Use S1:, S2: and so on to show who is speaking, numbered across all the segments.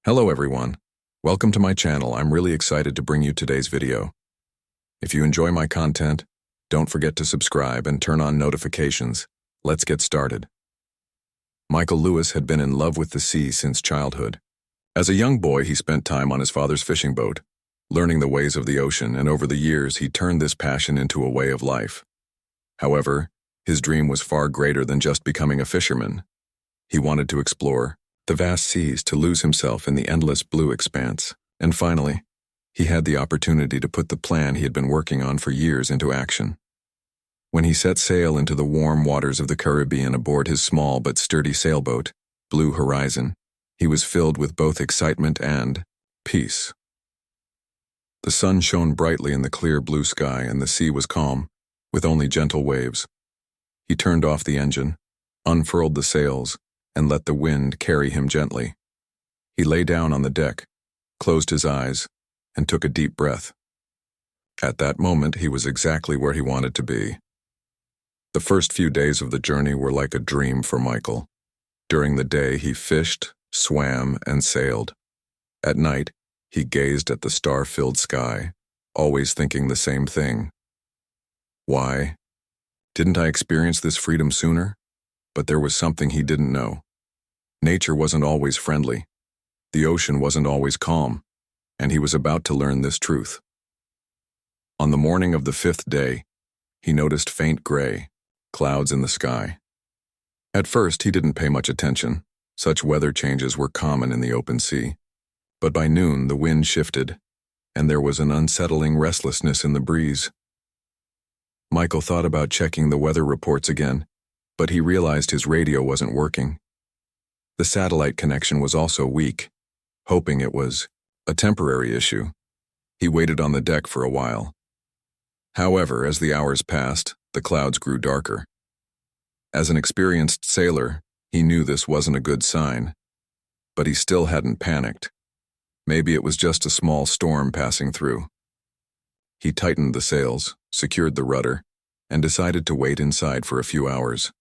S1: Hello everyone. Welcome to my channel. I'm really excited to bring you today's video. If you enjoy my content, don't forget to subscribe and turn on notifications. Let's get started. Michael Lewis had been in love with the sea since childhood. As a young boy, he spent time on his father's fishing boat, learning the ways of the ocean, and over the years he turned this passion into a way of life. However, his dream was far greater than just becoming a fisherman. He wanted to explore the vast seas, to lose himself in the endless blue expanse. And finally, he had the opportunity to put the plan he had been working on for years into action. When he set sail into the warm waters of the Caribbean aboard his small but sturdy sailboat, Blue Horizon, he was filled with both excitement and peace. The sun shone brightly in the clear blue sky and the sea was calm, with only gentle waves. He turned off the engine, unfurled the sails, and let the wind carry him gently. He lay down on the deck, closed his eyes, and took a deep breath. At that moment, he was exactly where he wanted to be. The first few days of the journey were like a dream for Michael. During the day, he fished, swam, and sailed. At night, he gazed at the star-filled sky, always thinking the same thing. Why? Didn't I experience this freedom sooner? But there was something he didn't know. Nature wasn't always friendly. The ocean wasn't always calm, and he was about to learn this truth. On the morning of the 5th day, he noticed faint gray clouds in the sky. At first, he didn't pay much attention. Such weather changes were common in the open sea. But by noon, the wind shifted, and there was an unsettling restlessness in the breeze. Michael thought about checking the weather reports again, but he realized his radio wasn't working. The satellite connection was also weak. Hoping it was a temporary issue, he waited on the deck for a while. However, as the hours passed, the clouds grew darker. As an experienced sailor, he knew this wasn't a good sign, but he still hadn't panicked. Maybe it was just a small storm passing through. He tightened the sails, secured the rudder, and decided to wait inside for a few hours.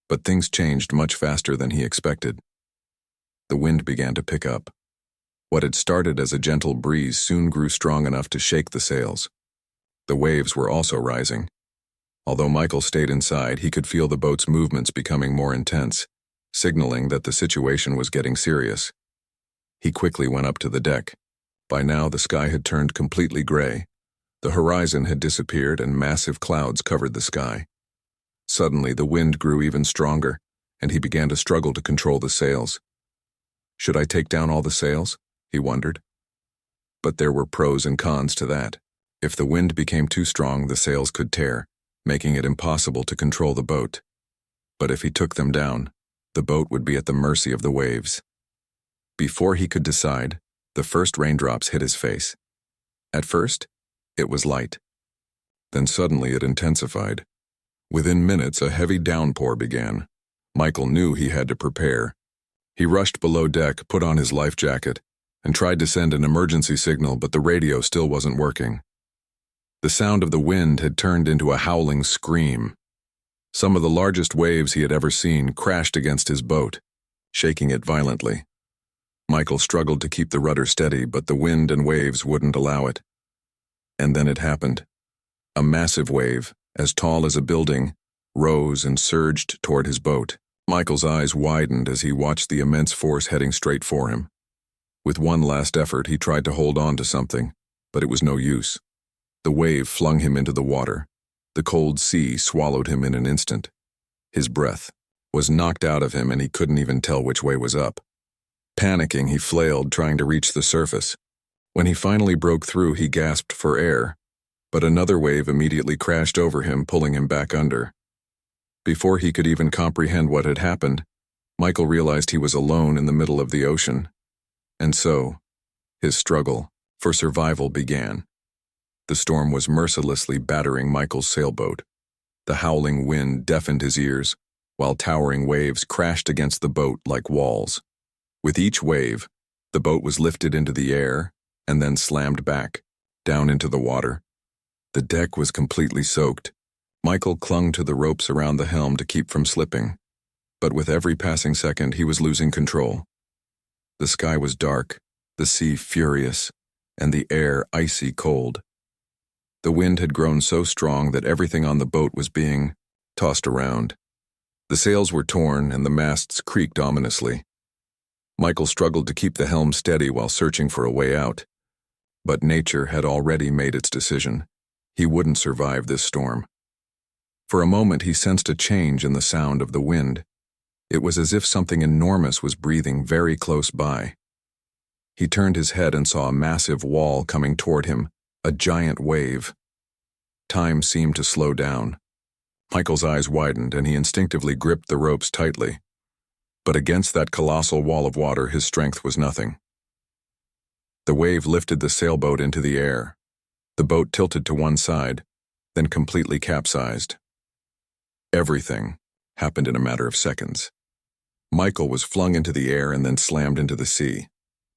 S1: But things changed much faster than he expected. The wind began to pick up. What had started as a gentle breeze soon grew strong enough to shake the sails. The waves were also rising. Although Michael stayed inside, he could feel the boat's movements becoming more intense, signaling that the situation was getting serious. He quickly went up to the deck. By now, the sky had turned completely gray. The horizon had disappeared and massive clouds covered the sky. Suddenly, the wind grew even stronger, and he began to struggle to control the sails. Should I take down all the sails? He wondered. But there were pros and cons to that. If the wind became too strong, the sails could tear, making it impossible to control the boat. But if he took them down, the boat would be at the mercy of the waves. Before he could decide, the first raindrops hit his face. At first, it was light. Then suddenly it intensified. Within minutes, a heavy downpour began. Michael knew he had to prepare. He rushed below deck, put on his life jacket, and tried to send an emergency signal, but the radio still wasn't working. The sound of the wind had turned into a howling scream. Some of the largest waves he had ever seen crashed against his boat, shaking it violently. Michael struggled to keep the rudder steady, but the wind and waves wouldn't allow it. And then it happened. A massive wave, as tall as a building, rose and surged toward his boat. Michael's eyes widened as he watched the immense force heading straight for him. With one last effort, he tried to hold on to something, but it was no use. The wave flung him into the water. The cold sea swallowed him in an instant. His breath was knocked out of him and he couldn't even tell which way was up. Panicking, he flailed, trying to reach the surface. When he finally broke through, he gasped for air, but another wave immediately crashed over him, pulling him back under. Before he could even comprehend what had happened, Michael realized he was alone in the middle of the ocean. And so, his struggle for survival began. The storm was mercilessly battering Michael's sailboat. The howling wind deafened his ears, while towering waves crashed against the boat like walls. With each wave, the boat was lifted into the air and then slammed back, down into the water. The deck was completely soaked. Michael clung to the ropes around the helm to keep from slipping, but with every passing second he was losing control. The sky was dark, the sea furious, and the air icy cold. The wind had grown so strong that everything on the boat was being tossed around. The sails were torn and the masts creaked ominously. Michael struggled to keep the helm steady while searching for a way out. But nature had already made its decision. He wouldn't survive this storm. For a moment he sensed a change in the sound of the wind. It was as if something enormous was breathing very close by. He turned his head and saw a massive wall coming toward him, a giant wave. Time seemed to slow down. Michael's eyes widened and he instinctively gripped the ropes tightly. But against that colossal wall of water, his strength was nothing. The wave lifted the sailboat into the air. The boat tilted to one side, then completely capsized. Everything happened in a matter of seconds. Michael was flung into the air and then slammed into the sea.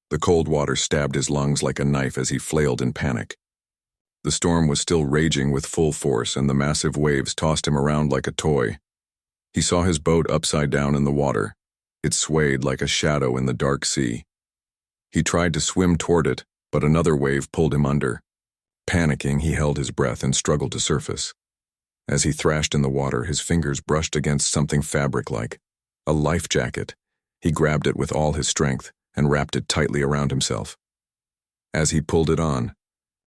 S1: The cold water stabbed his lungs like a knife as he flailed in panic. The storm was still raging with full force and the massive waves tossed him around like a toy. He saw his boat upside down in the water. It swayed like a shadow in the dark sea. He tried to swim toward it, but another wave pulled him under. Panicking, he held his breath and struggled to surface. As he thrashed in the water, his fingers brushed against something fabric-like, a life jacket. He grabbed it with all his strength and wrapped it tightly around himself. As he pulled it on,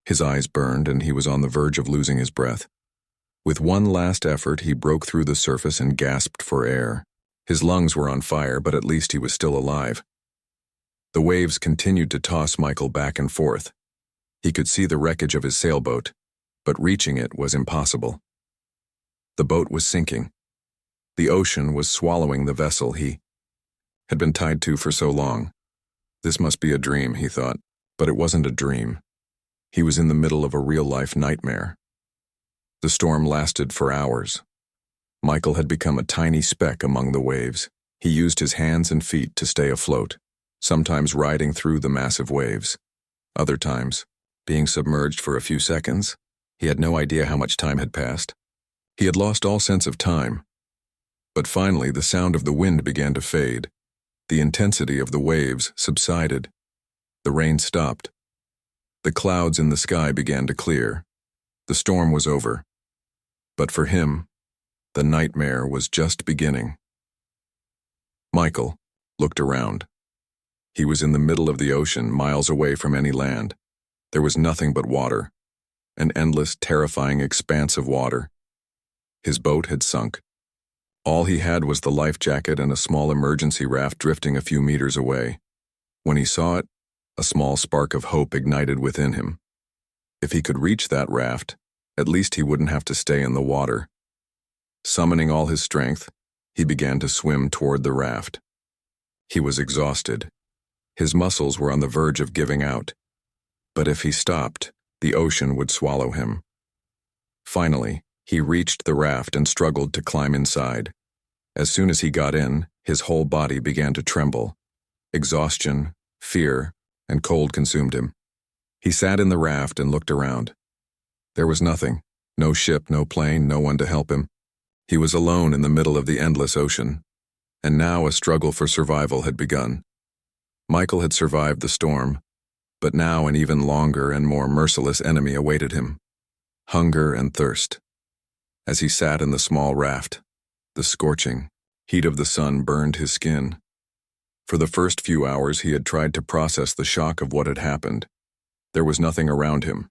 S1: his eyes burned and he was on the verge of losing his breath. With one last effort, he broke through the surface and gasped for air. His lungs were on fire, but at least he was still alive. The waves continued to toss Michael back and forth. He could see the wreckage of his sailboat, but reaching it was impossible. The boat was sinking. The ocean was swallowing the vessel he had been tied to for so long. This must be a dream, he thought, but it wasn't a dream. He was in the middle of a real-life nightmare. The storm lasted for hours. Michael had become a tiny speck among the waves. He used his hands and feet to stay afloat, sometimes riding through the massive waves. Other times, being submerged for a few seconds. He had no idea how much time had passed. He had lost all sense of time. But finally, the sound of the wind began to fade. The intensity of the waves subsided. The rain stopped. The clouds in the sky began to clear. The storm was over. But for him, the nightmare was just beginning. Michael looked around. He was in the middle of the ocean, miles away from any land. There was nothing but water, an endless, terrifying expanse of water. His boat had sunk. All he had was the life jacket and a small emergency raft drifting a few meters away. When he saw it, a small spark of hope ignited within him. If he could reach that raft, at least he wouldn't have to stay in the water. Summoning all his strength, he began to swim toward the raft. He was exhausted. His muscles were on the verge of giving out. But if he stopped, the ocean would swallow him. Finally, he reached the raft and struggled to climb inside. As soon as he got in, his whole body began to tremble. Exhaustion, fear, and cold consumed him. He sat in the raft and looked around. There was nothing. No ship, no plane, no one to help him. He was alone in the middle of the endless ocean. And now a struggle for survival had begun. Michael had survived the storm, but now an even longer and more merciless enemy awaited him: hunger and thirst. As he sat in the small raft, the scorching heat of the sun burned his skin. For the first few hours he had tried to process the shock of what had happened. There was nothing around him.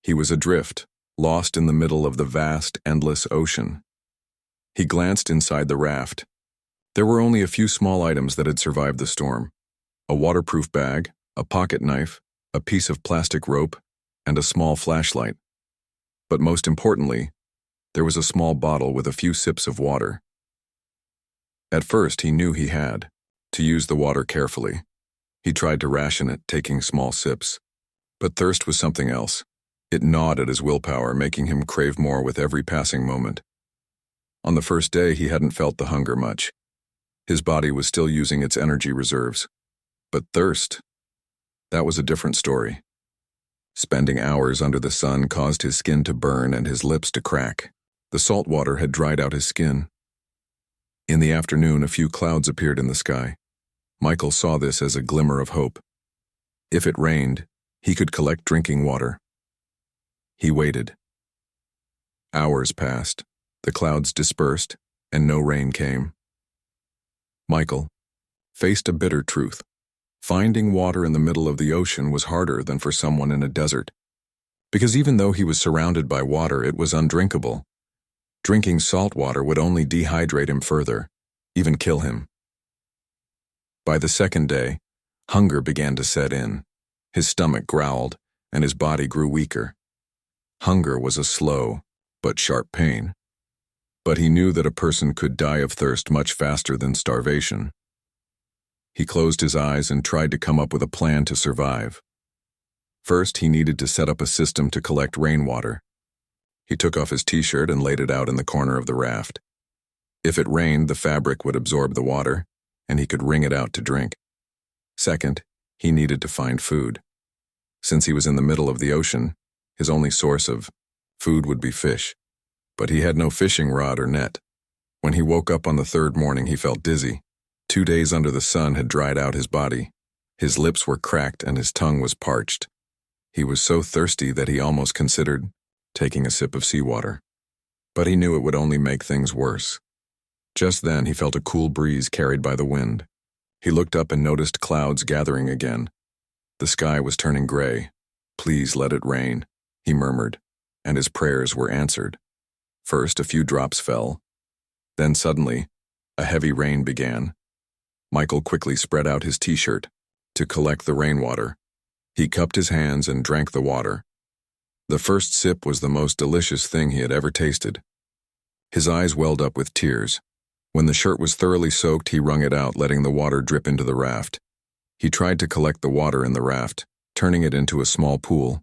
S1: He was adrift, lost in the middle of the vast, endless ocean. He glanced inside the raft. There were only a few small items that had survived the storm: a waterproof bag, a pocket knife, a piece of plastic rope, and a small flashlight. But most importantly, there was a small bottle with a few sips of water. At first he knew he had to use the water carefully. He tried to ration it, taking small sips. But thirst was something else. It gnawed at his willpower, making him crave more with every passing moment. On the first day, he hadn't felt the hunger much. His body was still using its energy reserves. But thirst, that was a different story. Spending hours under the sun caused his skin to burn and his lips to crack. The salt water had dried out his skin. In the afternoon, a few clouds appeared in the sky. Michael saw this as a glimmer of hope. If it rained, he could collect drinking water. He waited. Hours passed, the clouds dispersed, and no rain came. Michael faced a bitter truth. Finding water in the middle of the ocean was harder than for someone in a desert. Because even though he was surrounded by water, it was undrinkable. Drinking salt water would only dehydrate him further, even kill him. By the second day, hunger began to set in. His stomach growled, and his body grew weaker. Hunger was a slow but sharp pain. But he knew that a person could die of thirst much faster than starvation. He closed his eyes and tried to come up with a plan to survive. First, he needed to set up a system to collect rainwater. He took off his t-shirt and laid it out in the corner of the raft. If it rained, the fabric would absorb the water, and he could wring it out to drink. Second, he needed to find food. Since he was in the middle of the ocean, his only source of food would be fish. But he had no fishing rod or net. When he woke up on the third morning, he felt dizzy. 2 days under the sun had dried out his body. His lips were cracked and his tongue was parched. He was so thirsty that he almost considered taking a sip of seawater. But he knew it would only make things worse. Just then, he felt a cool breeze carried by the wind. He looked up and noticed clouds gathering again. The sky was turning gray. "Please let it rain," he murmured, and his prayers were answered. First, a few drops fell. Then suddenly, a heavy rain began. Michael quickly spread out his t-shirt to collect the rainwater. He cupped his hands and drank the water. The first sip was the most delicious thing he had ever tasted. His eyes welled up with tears. When the shirt was thoroughly soaked, he wrung it out, letting the water drip into the raft. He tried to collect the water in the raft, turning it into a small pool.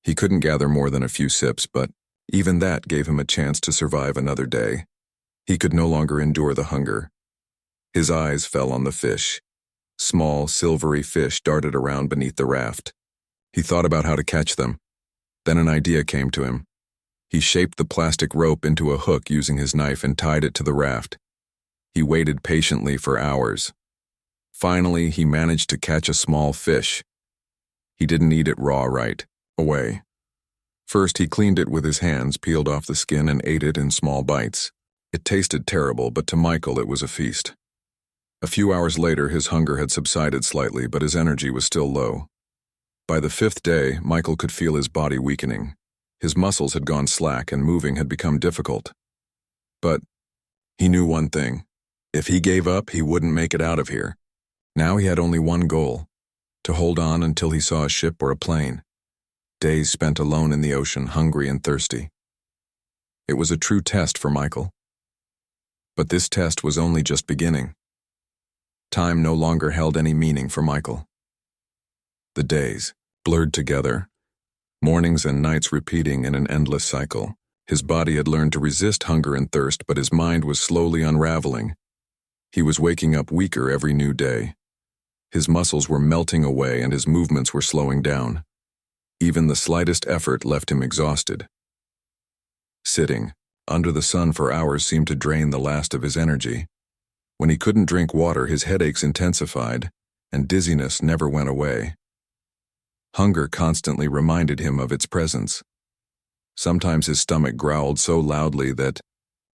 S1: He couldn't gather more than a few sips, but even that gave him a chance to survive another day. He could no longer endure the hunger. His eyes fell on the fish. Small, silvery fish darted around beneath the raft. He thought about how to catch them. Then an idea came to him. He shaped the plastic rope into a hook using his knife and tied it to the raft. He waited patiently for hours. Finally, he managed to catch a small fish. He didn't eat it raw right away. First, he cleaned it with his hands, peeled off the skin, and ate it in small bites. It tasted terrible, but to Michael it was a feast. A few hours later, his hunger had subsided slightly, but his energy was still low. By the 5th day, Michael could feel his body weakening. His muscles had gone slack and moving had become difficult. But he knew one thing. If he gave up, he wouldn't make it out of here. Now he had only one goal: to hold on until he saw a ship or a plane. Days spent alone in the ocean, hungry and thirsty. It was a true test for Michael. But this test was only just beginning. Time no longer held any meaning for Michael. The days blurred together, mornings and nights repeating in an endless cycle. His body had learned to resist hunger and thirst, but his mind was slowly unraveling. He was waking up weaker every new day. His muscles were melting away and his movements were slowing down. Even the slightest effort left him exhausted. Sitting under the sun for hours seemed to drain the last of his energy. When he couldn't drink water, his headaches intensified, and dizziness never went away. Hunger constantly reminded him of its presence. Sometimes his stomach growled so loudly that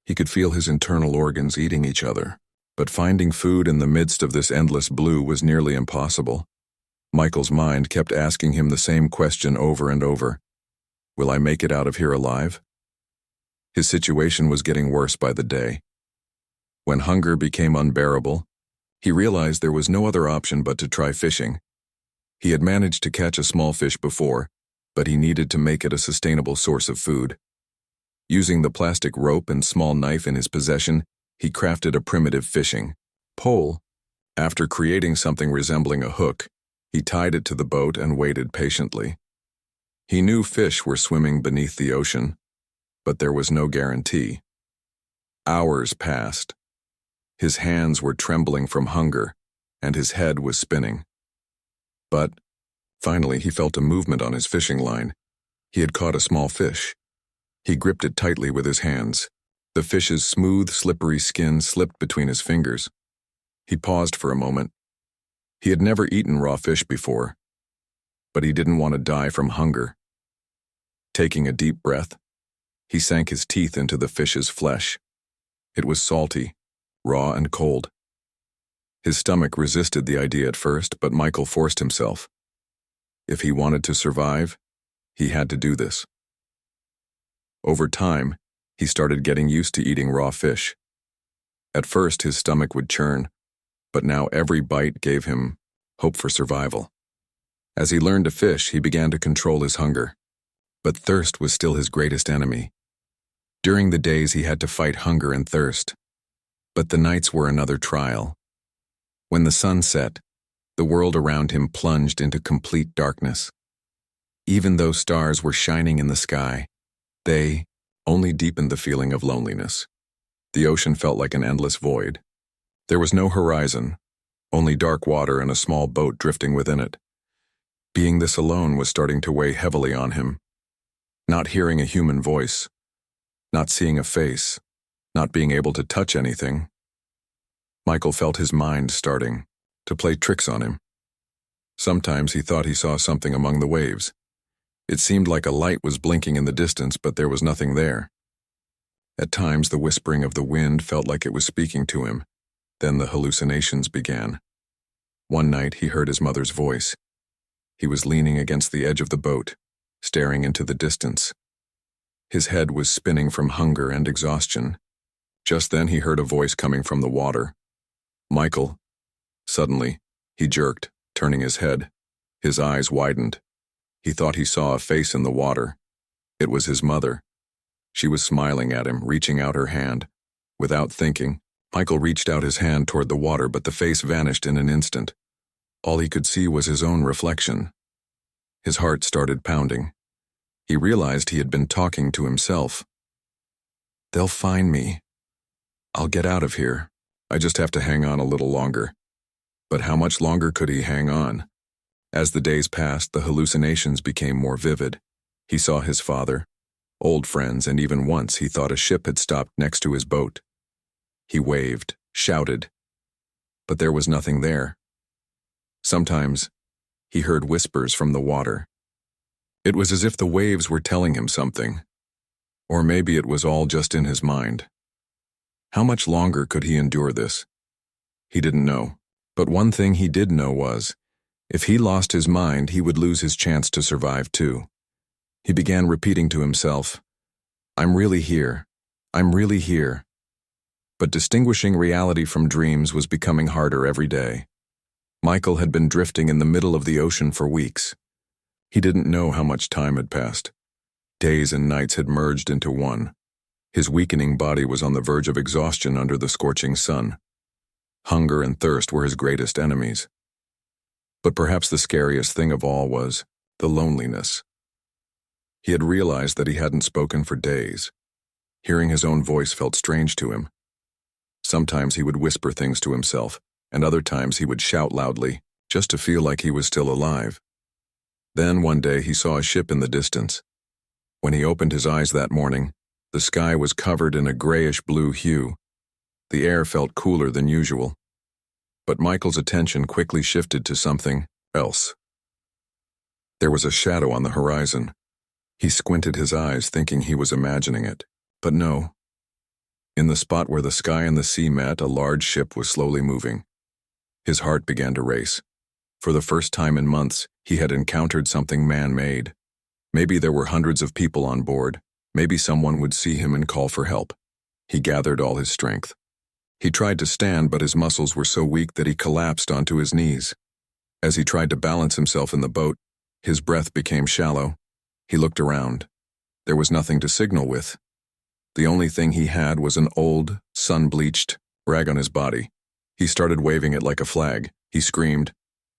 S1: he could feel his internal organs eating each other. But finding food in the midst of this endless blue was nearly impossible. Michael's mind kept asking him the same question over and over. Will I make it out of here alive? His situation was getting worse by the day. When hunger became unbearable, he realized there was no other option but to try fishing. He had managed to catch a small fish before, but he needed to make it a sustainable source of food. Using the plastic rope and small knife in his possession, he crafted a primitive fishing pole. After creating something resembling a hook, he tied it to the boat and waited patiently. He knew fish were swimming beneath the ocean, but there was no guarantee. Hours passed. His hands were trembling from hunger, and his head was spinning. But finally he felt a movement on his fishing line. He had caught a small fish. He gripped it tightly with his hands. The fish's smooth, slippery skin slipped between his fingers. He paused for a moment, He had never eaten raw fish before, but he didn't want to die from hunger. Taking a deep breath, he sank his teeth into the fish's flesh. It was salty, raw and cold. His stomach resisted the idea at first, but Michael forced himself. If he wanted to survive, he had to do this. Over time, he started getting used to eating raw fish. At first, his stomach would churn, but now every bite gave him hope for survival. As he learned to fish, he began to control his hunger. But thirst was still his greatest enemy. During the days, he had to fight hunger and thirst. But the nights were another trial. When the sun set, the world around him plunged into complete darkness. Even though stars were shining in the sky, they only deepened the feeling of loneliness. The ocean felt like an endless void. There was no horizon, only dark water and a small boat drifting within it. Being this alone was starting to weigh heavily on him. Not hearing a human voice, not seeing a face, not being able to touch anything. Michael felt his mind starting to play tricks on him. Sometimes he thought he saw something among the waves. It seemed like a light was blinking in the distance, but there was nothing there. At times, the whispering of the wind felt like it was speaking to him. Then the hallucinations began. One night, he heard his mother's voice. He was leaning against the edge of the boat, staring into the distance. His head was spinning from hunger and exhaustion. Just then, he heard a voice coming from the water. Michael. Suddenly, he jerked, turning his head. His eyes widened. He thought he saw a face in the water. It was his mother. She was smiling at him, reaching out her hand. Without thinking, Michael reached out his hand toward the water, but the face vanished in an instant. All he could see was his own reflection. His heart started pounding. He realized he had been talking to himself. "They'll find me. I'll get out of here. I just have to hang on a little longer." But how much longer could he hang on? As the days passed, the hallucinations became more vivid. He saw his father, old friends, and even once he thought a ship had stopped next to his boat. He waved, shouted, but there was nothing there. Sometimes, he heard whispers from the water. It was as if the waves were telling him something. Or maybe it was all just in his mind. How much longer could he endure this? He didn't know. But one thing he did know was, if he lost his mind, he would lose his chance to survive too. He began repeating to himself, "I'm really here. I'm really here." But distinguishing reality from dreams was becoming harder every day. Michael had been drifting in the middle of the ocean for weeks. He didn't know how much time had passed. Days and nights had merged into one. His weakening body was on the verge of exhaustion under the scorching sun. Hunger and thirst were his greatest enemies. But perhaps the scariest thing of all was the loneliness. He had realized that he hadn't spoken for days. Hearing his own voice felt strange to him. Sometimes he would whisper things to himself, and other times he would shout loudly, just to feel like he was still alive. Then one day he saw a ship in the distance. When he opened his eyes that morning, the sky was covered in a grayish-blue hue. The air felt cooler than usual. But Michael's attention quickly shifted to something else. There was a shadow on the horizon. He squinted his eyes, thinking he was imagining it. But no. In the spot where the sky and the sea met, a large ship was slowly moving. His heart began to race. For the first time in months, he had encountered something man-made. Maybe there were hundreds of people on board. Maybe someone would see him and call for help. He gathered all his strength. He tried to stand, but his muscles were so weak that he collapsed onto his knees. As he tried to balance himself in the boat, his breath became shallow. He looked around. There was nothing to signal with. The only thing he had was an old, sun-bleached rag on his body. He started waving it like a flag. He screamed,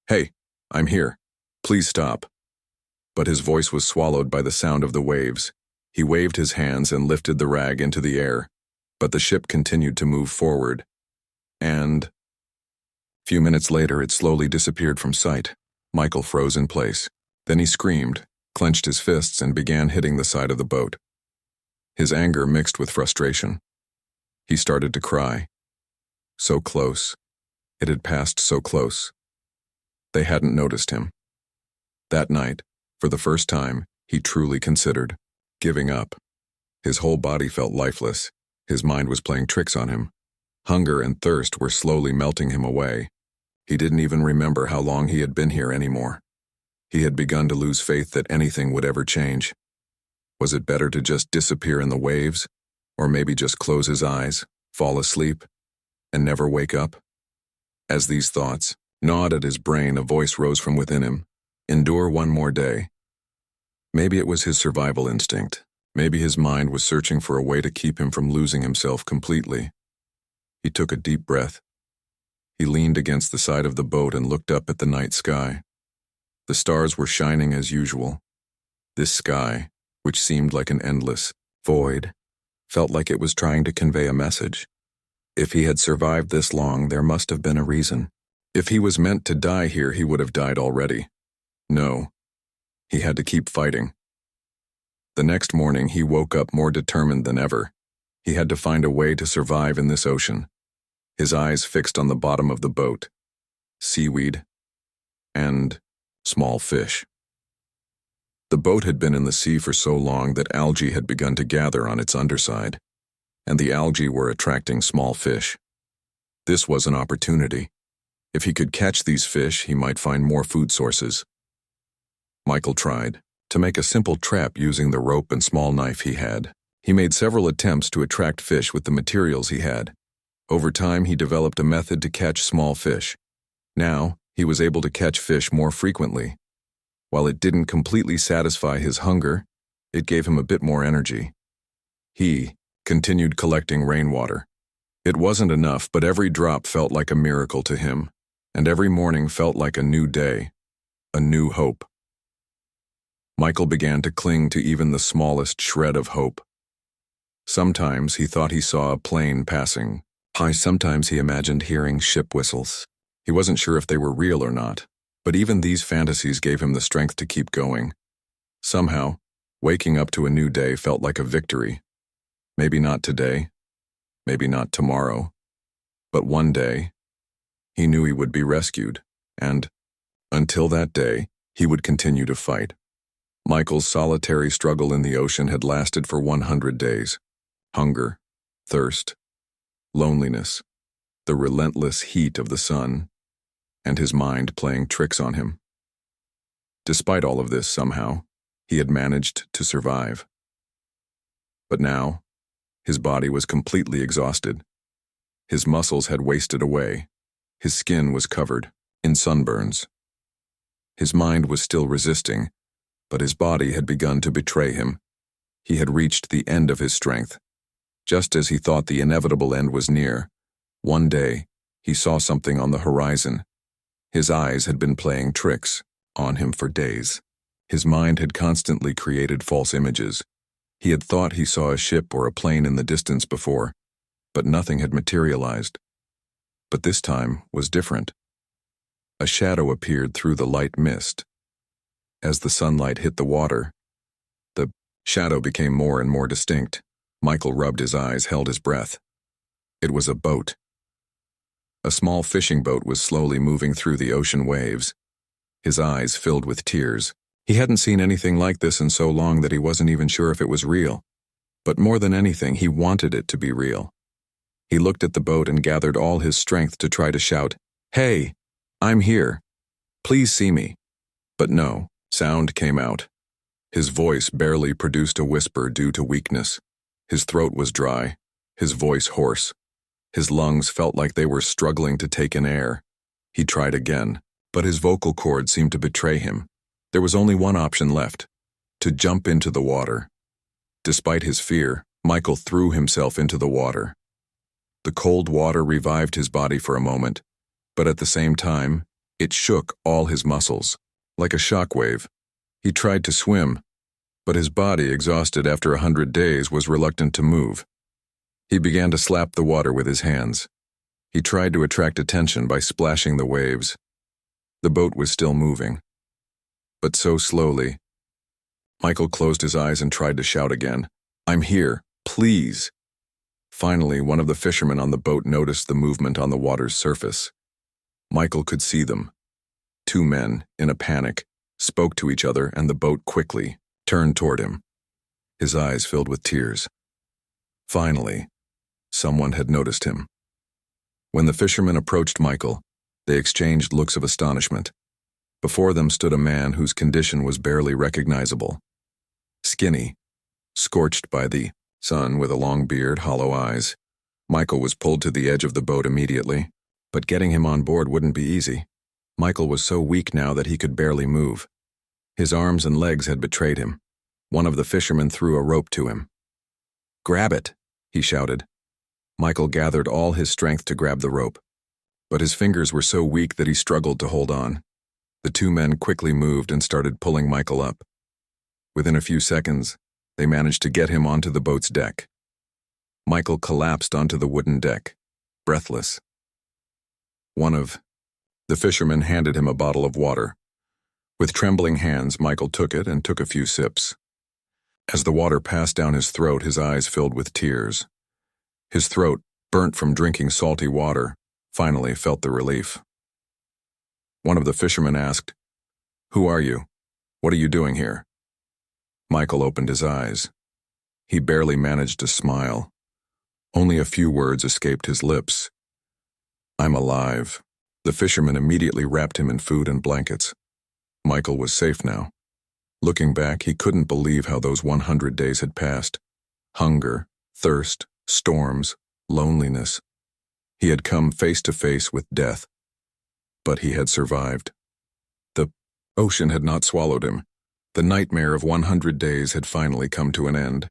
S1: "Hey, I'm here. Please stop." But his voice was swallowed by the sound of the waves. He waved his hands and lifted the rag into the air. But the ship continued to move forward. And a few minutes later, it slowly disappeared from sight. Michael froze in place. Then he screamed, clenched his fists, and began hitting the side of the boat. His anger mixed with frustration. He started to cry. So close. It had passed so close. They hadn't noticed him. That night, for the first time, he truly considered giving up. His whole body felt lifeless. His mind was playing tricks on him. Hunger and thirst were slowly melting him away. He didn't even remember how long he had been here anymore. He had begun to lose faith that anything would ever change. Was it better to just disappear in the waves? Or maybe just close his eyes, fall asleep, and never wake up? As these thoughts gnawed at his brain, a voice rose from within him. Endure one more day. Maybe it was his survival instinct. Maybe his mind was searching for a way to keep him from losing himself completely. He took a deep breath. He leaned against the side of the boat and looked up at the night sky. The stars were shining as usual. This sky, which seemed like an endless void, felt like it was trying to convey a message. If he had survived this long, there must have been a reason. If he was meant to die here, he would have died already. No, he had to keep fighting. The next morning, he woke up more determined than ever. He had to find a way to survive in this ocean. His eyes fixed on the bottom of the boat. Seaweed and small fish. The boat had been in the sea for so long that algae had begun to gather on its underside, and the algae were attracting small fish. This was an opportunity. If he could catch these fish, he might find more food sources. Michael tried to make a simple trap using the rope and small knife he had. He made several attempts to attract fish with the materials he had. Over time, he developed a method to catch small fish. Now, he was able to catch fish more frequently. While it didn't completely satisfy his hunger, it gave him a bit more energy. He continued collecting rainwater. It wasn't enough, but every drop felt like a miracle to him, and every morning felt like a new day, a new hope. Michael began to cling to even the smallest shred of hope. Sometimes he thought he saw a plane passing. Sometimes he imagined hearing ship whistles. He wasn't sure if they were real or not, but even these fantasies gave him the strength to keep going. Somehow, waking up to a new day felt like a victory. Maybe not today, maybe not tomorrow, but one day, he knew he would be rescued, and, until that day, he would continue to fight. Michael's solitary struggle in the ocean had lasted for 100 days. Hunger, thirst, loneliness, the relentless heat of the sun, and his mind playing tricks on him. Despite all of this, somehow, he had managed to survive. But now, his body was completely exhausted. His muscles had wasted away. His skin was covered in sunburns. His mind was still resisting, but his body had begun to betray him. He had reached the end of his strength. Just as he thought the inevitable end was near, one day, he saw something on the horizon. His eyes had been playing tricks on him for days. His mind had constantly created false images. He had thought he saw a ship or a plane in the distance before, but nothing had materialized. But this time was different. A shadow appeared through the light mist. As the sunlight hit the water, the shadow became more and more distinct. Michael rubbed his eyes, held his breath. It was a boat. A small fishing boat was slowly moving through the ocean waves. His eyes filled with tears. He hadn't seen anything like this in so long that he wasn't even sure if it was real. But more than anything, he wanted it to be real. He looked at the boat and gathered all his strength to try to shout, "Hey, I'm here. Please see me." But no sound came out. His voice barely produced a whisper due to weakness. His throat was dry, his voice hoarse. His lungs felt like they were struggling to take in air. He tried again, but his vocal cords seemed to betray him. There was only one option left: to jump into the water. Despite his fear, Michael threw himself into the water. The cold water revived his body for a moment, but at the same time, it shook all his muscles. Like a shockwave, he tried to swim, but his body, exhausted after 100 days, was reluctant to move. He began to slap the water with his hands. He tried to attract attention by splashing the waves. The boat was still moving, but so slowly. Michael closed his eyes and tried to shout again, "I'm here, please." Finally, one of the fishermen on the boat noticed the movement on the water's surface. Michael could see them. two men, in a panic, spoke to each other, and the boat quickly turned toward him. His eyes filled with tears. Finally, someone had noticed him. When the fishermen approached Michael, they exchanged looks of astonishment. Before them stood a man whose condition was barely recognizable. Skinny, scorched by the sun, with a long beard, hollow eyes. Michael was pulled to the edge of the boat immediately, but getting him on board wouldn't be easy. Michael was so weak now that he could barely move. His arms and legs had betrayed him. One of the fishermen threw a rope to him. "Grab it," he shouted. Michael gathered all his strength to grab the rope, but his fingers were so weak that he struggled to hold on. The two men quickly moved and started pulling Michael up. Within a few seconds, they managed to get him onto the boat's deck. Michael collapsed onto the wooden deck, breathless. One of the fishermen handed him a bottle of water. With trembling hands, Michael took it and took a few sips. As the water passed down his throat, his eyes filled with tears. His throat, burnt from drinking salty water, finally felt the relief. One of the fishermen asked, "Who are you? What are you doing here?" Michael opened his eyes. He barely managed to smile. Only a few words escaped his lips. "I'm alive." The fisherman immediately wrapped him in food and blankets. Michael was safe now. Looking back, he couldn't believe how those 100 days had passed. Hunger, thirst, storms, loneliness. He had come face to face with death. But he had survived. The ocean had not swallowed him. The nightmare of 100 days had finally come to an end.